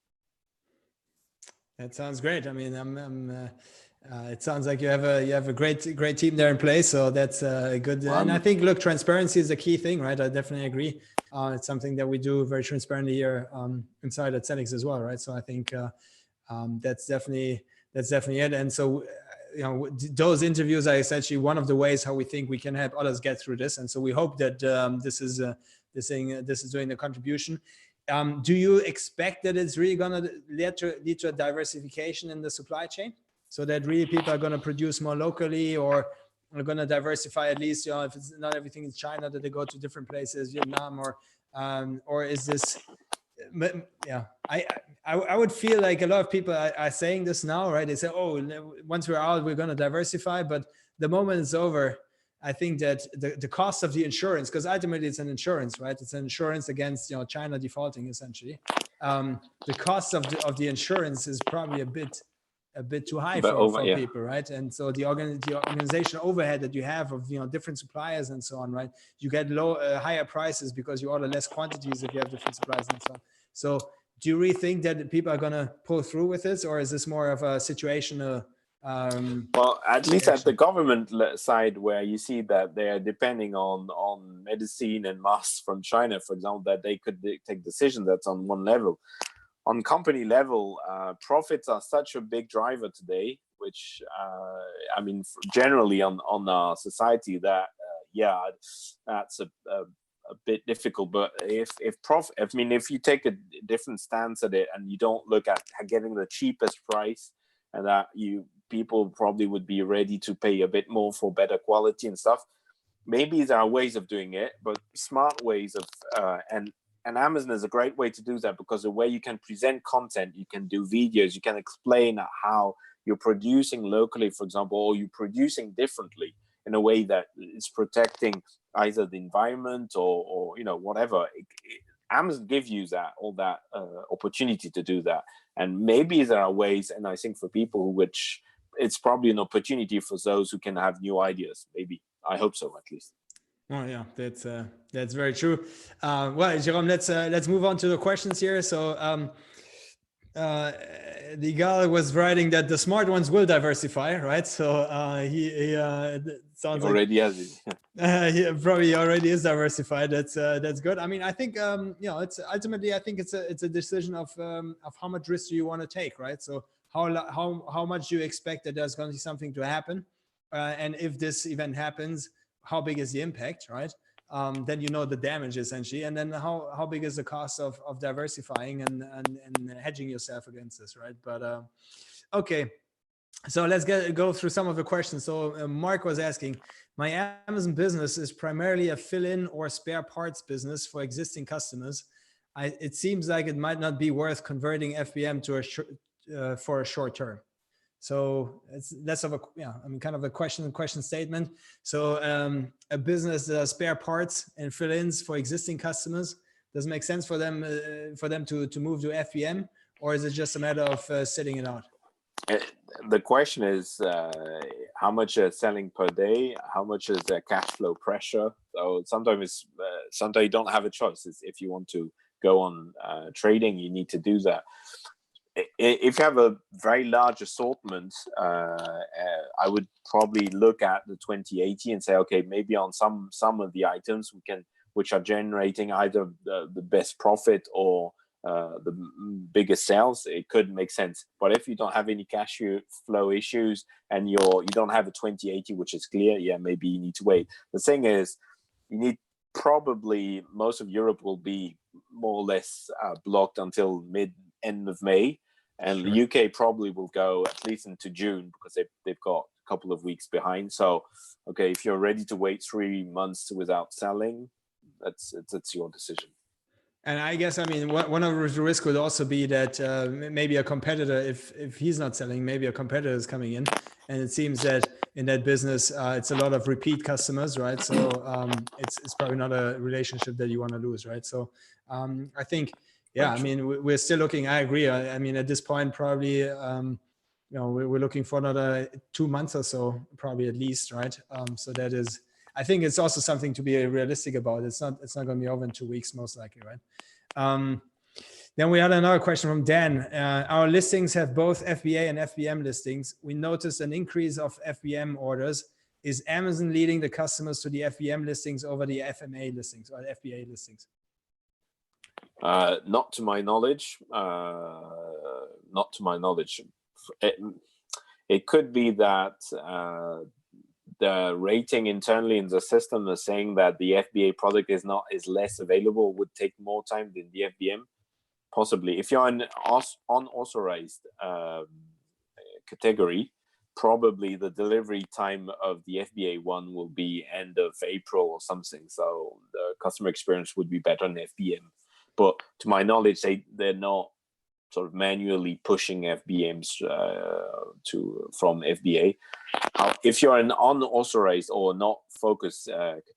That sounds great. I mean, it sounds like you have a great team there in place. So that's good. And I think, look, transparency is a key thing, right? I definitely agree. It's something that we do very transparently here inside at Sellics as well, right? So I think that's definitely it. And so, those interviews are essentially one of the ways how we think we can help others get through this. And so we hope that this is doing the contribution. Do you expect that it's really going to lead to a diversification in the supply chain, so that really people are going to produce more locally, or are going to diversify at least, if it's not everything in China, that they go to different places, Vietnam, or is this? Yeah, I would feel like a lot of people are saying this now, right? They say, oh, once we're out, we're going to diversify, but the moment it's over, I think that the cost of the insurance, because ultimately it's an insurance, right? It's an insurance against China defaulting, essentially. The cost of the insurance is probably a bit too high for people, right? And so the organization overhead that you have of different suppliers and so on, right? You get higher prices because you order less quantities if you have different suppliers and so on. So do you really think that people are going to pull through with this, or is this more of a situational? Well, at least at the government side, where you see that they are depending on medicine and masks from China, for example, that they could take decisions. That's on one level. On company level, profits are such a big driver today, which I mean, generally on our society, that that's a bit difficult. But if you take a different stance at it, and you don't look at getting the cheapest price, and that people probably would be ready to pay a bit more for better quality and stuff. Maybe there are ways of doing it, but smart ways of and Amazon is a great way to do that, because the way you can present content, you can do videos, you can explain how you're producing locally, for example, or you're producing differently in a way that is protecting either the environment or whatever. Amazon gives you all that opportunity to do that. And maybe there are ways, and I think for people which it's probably an opportunity for those who can have new ideas. Maybe, I hope so, at least. Oh yeah, that's very true. Well, Jerome, let's move on to the questions here. So the guy was writing that the smart ones will diversify, right? So he sounds already has it. He probably already is diversified. That's good. I mean, I think it's ultimately, I think it's a decision of how much risk do you want to take, right? So how much do you expect that there's going to be something to happen, and if this event happens, how big is the impact, right? Then the damage essentially, and then how big is the cost of diversifying and hedging yourself against this, right? But okay, So let's go through some of the questions. So Mark was asking, my Amazon business is primarily a fill-in or spare parts business for existing customers. It seems like it might not be worth converting FBM to for a short term. So it's less of a, kind of a question statement. So a business spare parts and fill-ins for existing customers, does it make sense for them to move to FBM, or is it just a matter of sitting it out? The question is how much selling per day, how much is cash flow pressure. So sometimes you don't have a choice. If you want to go on trading, you need to do that. If you have a very large assortment, I would probably look at the 2080 and say, okay, maybe on some of the items which are generating either the best profit or the biggest sales, it could make sense. But if you don't have any cash flow issues and you don't have a 2080 which is clear, yeah, maybe you need to wait. The thing is, you need probably, most of Europe will be more or less blocked until end of May, and sure, the UK probably will go at least into June because they've got a couple of weeks behind. So okay, if you're ready to wait 3 months without selling, that's your decision. And I guess, I mean, one of the risks would also be that maybe a competitor, if he's not selling, maybe a competitor is coming in. And it seems that in that business, it's a lot of repeat customers, right? So it's probably not a relationship that you want to lose, right? So I think, yeah, I mean, we're still looking, I agree. I mean, at this point, probably, we're looking for another 2 months or so, probably at least, right? So that is, I think it's also something to be realistic about. It's not going to be over in 2 weeks, most likely, right? Then we had another question from Dan. Our listings have both FBA and FBM listings. We noticed an increase of FBM orders. Is Amazon leading the customers to the FBM listings over the FMA listings or FBA listings? Not to my knowledge. Not to my knowledge. It could be that the rating internally in the system is saying that the FBA product is less available, would take more time than the FBM. Possibly, if you're an unauthorized category, probably the delivery time of the FBA one will be end of April or something. So the customer experience would be better in FBM. But to my knowledge, they're not sort of manually pushing FBMs from FBA. If you're an unauthorized or not focused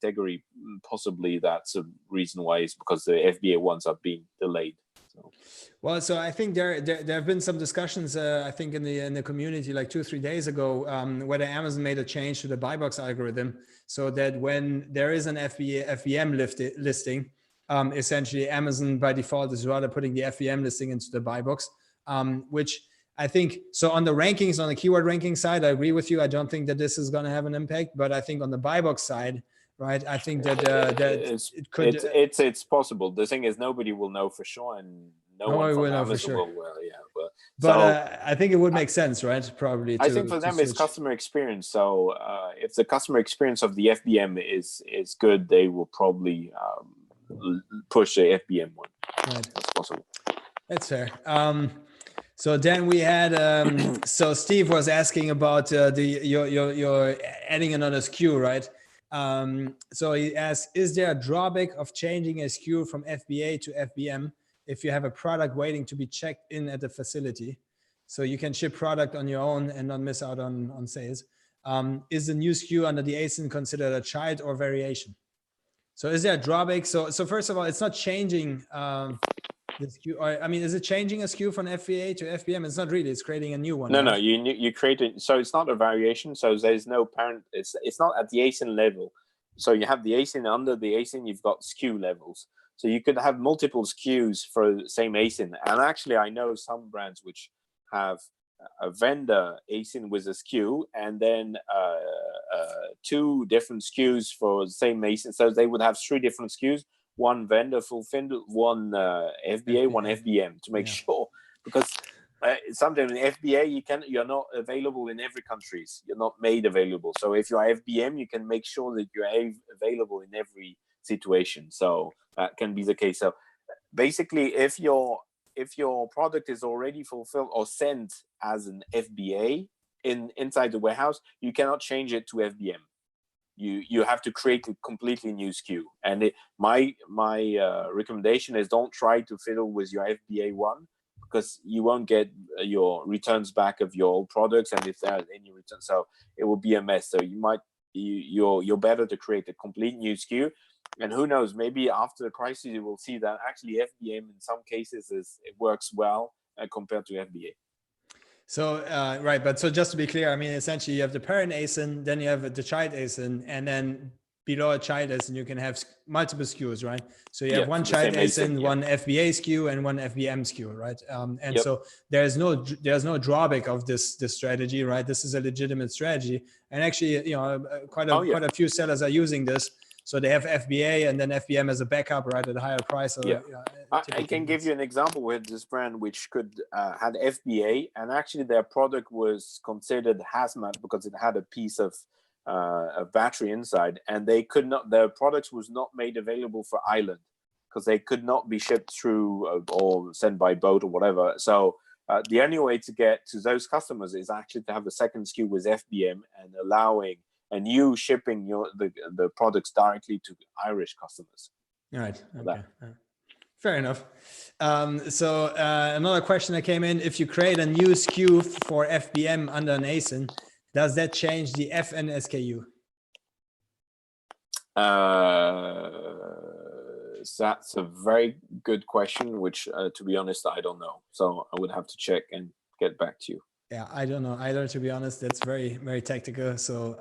category, possibly that's a reason why, is because the FBA ones are being delayed. So. Well, so I think there have been some discussions, I think in the community like 2 or 3 days ago, whether Amazon made a change to the buy box algorithm so that when there is an FBM listing, essentially Amazon by default is rather putting the FBM listing into the buy box, which I think, so on the rankings, on the keyword ranking side, I agree with you. I don't think that this is going to have an impact, but I think on the buy box side, right, I think that it could. It's possible. The thing is, nobody will know for sure, and no one from Amazon will. Well, yeah, but I think it would make sense, right? Probably. I think for them it's customer experience. So if the customer experience of the FBM is good, they will probably push the FBM one. Right. That's possible. That's fair. So then we had, so Steve was asking about you're adding another SKU, right? So he asked, is there a drawback of changing a SKU from FBA to FBM if you have a product waiting to be checked in at the facility? So you can ship product on your own and not miss out on sales. Is the new SKU under the ASIN considered a child or variation? So is there a drawback? So first of all, it's not changing the SKU, or I mean, is it changing a SKU from FBA to FBM? It's not really. It's creating a new one. No, right? no. You create it. So it's not a variation. So there's no parent. It's not at the ASIN level. So you have the ASIN. Under the ASIN, you've got SKU levels. So you could have multiple SKUs for the same ASIN. And actually, I know some brands which have a vendor ASIN with a SKU, and then 2 different SKUs for the same ASIN. So they would have 3 different SKUs. One vendor fulfilled, one FBA, one FBM, to make sure, because sometimes in FBA you're not available in every country. You're not made available. So if you are FBM, you can make sure that you're available in every situation. So that can be the case. So basically, if your product is already fulfilled or sent as an FBA, inside the warehouse, you cannot change it to FBM. You have to create a completely new SKU. And my recommendation is don't try to fiddle with your FBA one, because you won't get your returns back of your old products, and if there are any returns, so it will be a mess. So you're better to create a complete new SKU. And who knows, maybe after the crisis you will see that actually FBM in some cases it works well compared to FBA. So, right. But so just to be clear, I mean, essentially you have the parent ASIN, then you have the child ASIN, and then below a child ASIN, you can have multiple SKUs, right? So you have one child ASIN, one FBA SKU, and one FBM SKU, right? And so there's no drawback of this strategy, right? This is a legitimate strategy. And actually, you know, quite a few sellers are using this. So they have FBA and then FBM as a backup, right, at a higher price. So, I can give you an example with this brand, which had FBA, and actually their product was considered hazmat because it had a piece of a battery inside, and they could not. Their products was not made available for Ireland because they could not be shipped through or sent by boat or whatever. So the only way to get to those customers is actually to have a second SKU with FBM and allowing and you shipping the products directly to Irish customers. All right. Okay. Fair enough. So another question that came in: if you create a new SKU for FBM under an ASIN, does that change the FN SKU? That's a very good question, which to be honest, I don't know. So I would have to check and get back to you. Yeah, I don't know either, to be honest. That's very, very tactical. So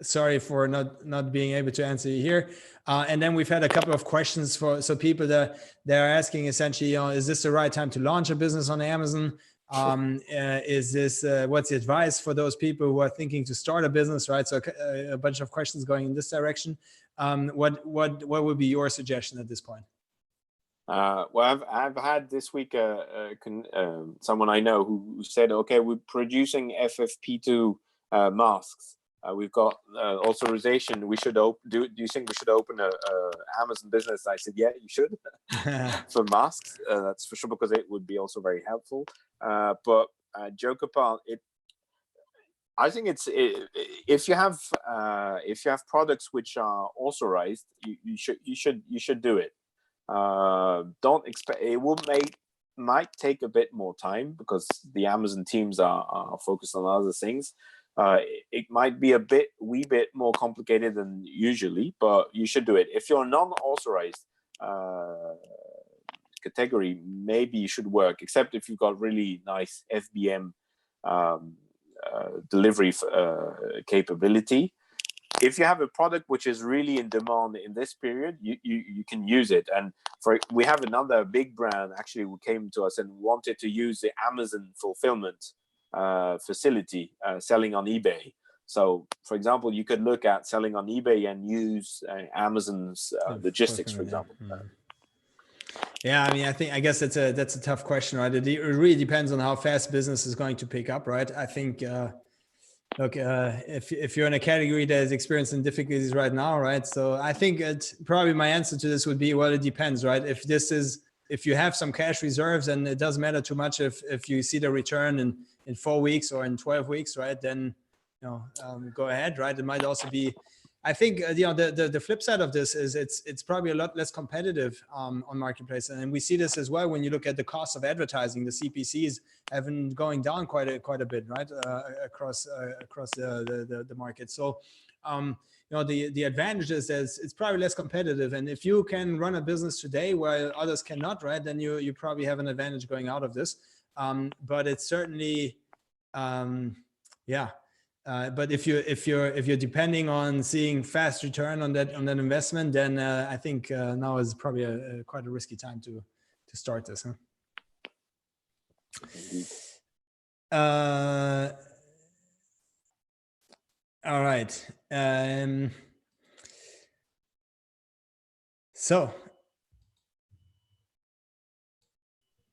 sorry for not being able to answer you here. And then we've had a couple of questions so people that they're asking essentially, you know, is this the right time to launch a business on Amazon? Is this what's the advice for those people who are thinking to start a business, right? So a bunch of questions going in this direction. What would be your suggestion at this point? Well, I've had this week someone I know who said, okay, we're producing FFP2 masks. We've got authorization. We should do you think we should open a Amazon business? I said, yeah, you should for masks. That's for sure, because it would be also very helpful. But joke apart, I think if you have products which are authorized, you should do it. Don't expect it might take a bit more time because the Amazon teams are focused on other things. It might be wee bit more complicated than usually, but you should do it. If you're non-authorized category, maybe you should work, except if you've got really nice FBM delivery capability. If you have a product which is really in demand in this period, you can use it. And we have another big brand actually who came to us and wanted to use the Amazon fulfillment facility selling on eBay. So, for example, you could look at selling on eBay and use Amazon's logistics, for example. Yeah, I mean, I guess that's a tough question, right? It really depends on how fast business is going to pick up, right? I think. Look, if you're in a category that is experiencing difficulties right now, right? So I think probably my answer to this would be, well, it depends, right? If you have some cash reserves and it doesn't matter too much if you see the return in 4 weeks or in 12 weeks, right? Then, you know, go ahead, right? It might also be, I think, you know, the flip side of this is it's probably a lot less competitive on marketplace, and we see this as well when you look at the cost of advertising. The CPCs have been going down quite a bit, right, across the market. So, you know, the advantage is that it's probably less competitive, and if you can run a business today while others cannot, right, then you probably have an advantage going out of this. But it's certainly, but if you're depending on seeing fast return on that investment, then I think now is probably quite a risky time to start this. All right. So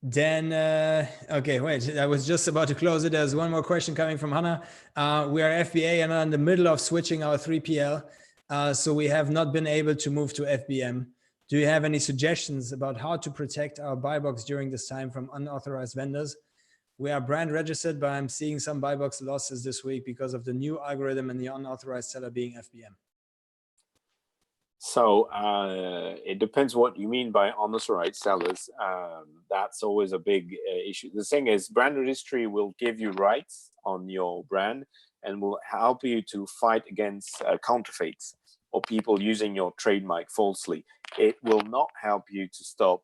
then, okay, wait, I was just about to close it. There's one more question coming from Hannah. We are FBA and are in the middle of switching our 3PL. So we have not been able to move to FBM. Do you have any suggestions about how to protect our buy box during this time from unauthorized vendors? We are brand registered, but I'm seeing some buy box losses this week because of the new algorithm and the unauthorized seller being FBM. So it depends what you mean by unauthorized sellers. That's always a big issue. The thing is, brand registry will give you rights on your brand and will help you to fight against counterfeits or people using your trademark falsely. It will not help you to stop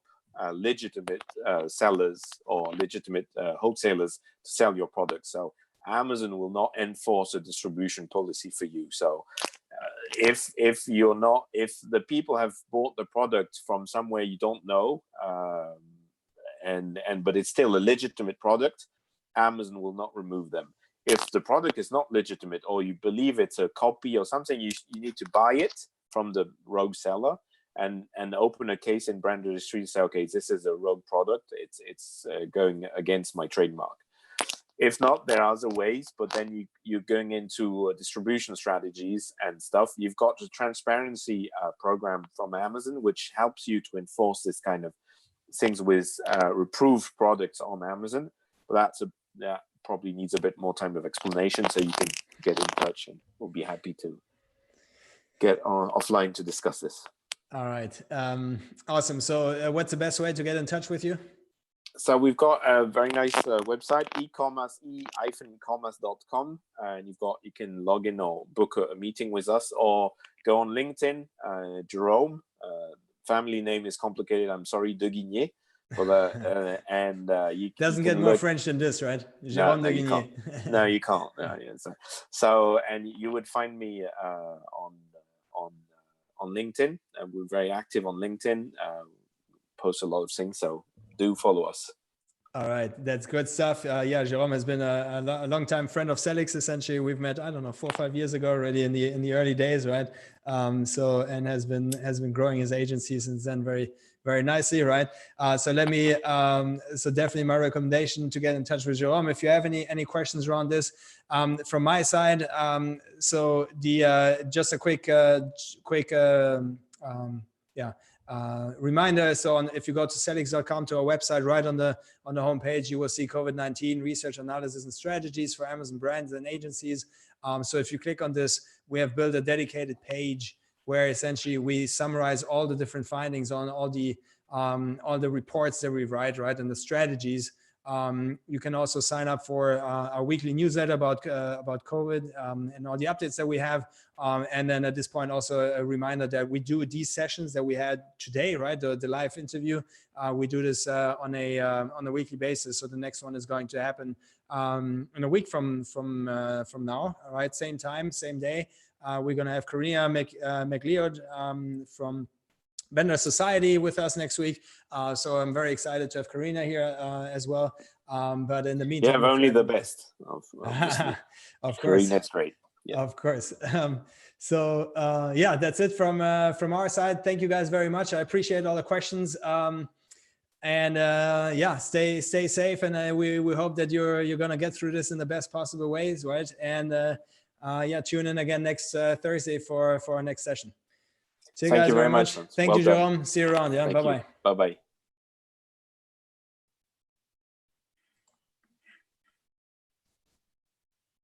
legitimate sellers or legitimate wholesalers to sell your product. So Amazon will not enforce a distribution policy for you. So if the people have bought the product from somewhere you don't know, but it's still a legitimate product, Amazon will not remove them. If the product is not legitimate or you believe it's a copy or something, you need to buy it from the rogue seller and open a case in brand registry to say, okay, this is a rogue product. It's going against my trademark. If not, there are other ways, but then you're going into distribution strategies and stuff. You've got the transparency program from Amazon, which helps you to enforce this kind of things with approved products on Amazon. But that probably needs a bit more time of explanation, so you can get in touch and we'll be happy to get on offline to discuss this. All right. Awesome. So what's the best way to get in touch with you? So we've got a very nice website, e-commerce.com, and you can log in or book a meeting with us, or go on LinkedIn. Jerome, family name is complicated. I'm sorry, De Guigné. You doesn't you get more French than this, right? Jerome De Guigné. No, you can't. So, and you would find me on LinkedIn. We're very active on LinkedIn. Post a lot of things, so do follow us. All right, that's good stuff. Yeah, Jerome has been a long-time friend of Sellics. Essentially, we've met, I don't know, 4 or 5 years ago already in the early days, right? And has been growing his agency since then very, very nicely, right? So definitely my recommendation to get in touch with Jerome if you have any questions around this. From my side, just a quick reminder. So if you go to sellics.com, to our website, right on the homepage, you will see COVID-19 research, analysis, and strategies for Amazon brands and agencies. So if you click on this, we have built a dedicated page where essentially we summarize all the different findings on all the reports that we write, right, and the strategies. You can also sign up for our weekly newsletter about COVID and all the updates that we have. And then at this point, also a reminder that we do these sessions that we had today, right? The live interview. We do this on a weekly basis. So the next one is going to happen in a week from now. All right, same time, same day. We're going to have Karina McLeod from Vendor Society with us next week. So I'm very excited to have Karina here as well. But in the meantime, you have only the best. Of course. Karina's great. Yeah. Of course. Yeah, that's it from our side. Thank you guys very much. I appreciate all the questions. Yeah, stay safe, and we hope that you're gonna get through this in the best possible ways, right? And yeah, tune in again next Thursday for our next session. See you guys very much. Thank you, Jerome. See you around. Yeah, bye-bye. Bye-bye.